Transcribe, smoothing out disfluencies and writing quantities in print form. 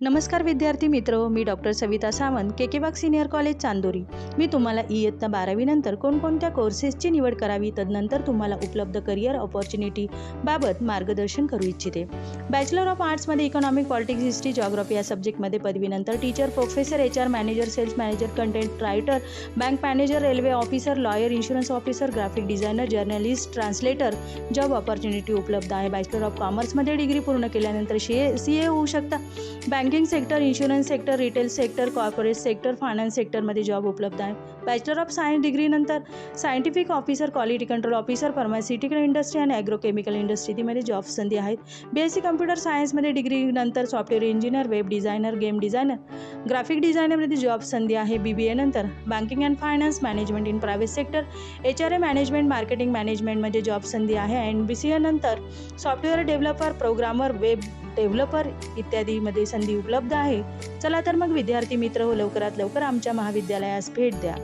नमस्कार विद्यार्थी मित्र, मी डॉक्टर सविता सावंत, के वाघ सीनियर कॉलेज चांदोरी. मी तुम्हाला इयत्ता 12वी नंतर कोणकोणत्या कोर्सेसची निवड करावी, तदनंतर तुम्हाला उपलब्ध करिअर ऑपॉर्च्युनिटी बाबत मार्गदर्शन करू इच्छिते. बॅचलर ऑफ आर्ट्समध्ये इकॉनॉमिक, पॉलिटिक्स, हिस्ट्री, जॉग्राफी या सब्जेक्टमध्ये पदवीनंतर teacher, professor, HR manager, sales manager, content writer, bank manager, railway officer, lawyer, insurance officer, graphic designer, journalist, translator job opportunity उपलब्ध आहे. बॅचलर ऑफ कॉमर्समध्ये डिग्री पूर्ण केल्यानंतर CA होऊ शकता. Banking sector, insurance sector, retail sector, corporate sector, finance सेक्टरमध्ये job उपलब्ध आहे. बॅचलर ऑफ सायन्स डिग्रीनंतर scientific officer, quality control officer, pharmaceutical industry आणि ॲग्रोकेमिकल इंडस्ट्रीमध्ये जॉब संधी आहेत. BSc कम्प्युटर सायन्समध्ये डिग्रीनंतर software engineer, web designer, game designer, graphic डिझायनरमध्ये जॉब संधी आहे. BBA नंतर banking and finance management in private sector, HRA management, marketing मॅनेजमेंटमध्ये जॉब संधी आहे. BCA नंतर software developer, programmer, web developer इत्यादीमध्ये संधी उपलब्ध आहे. चला तर मग विद्यार्थी मित्र हो, लवकरात लवकर आमच्या महाविद्यालयास भेट द्या.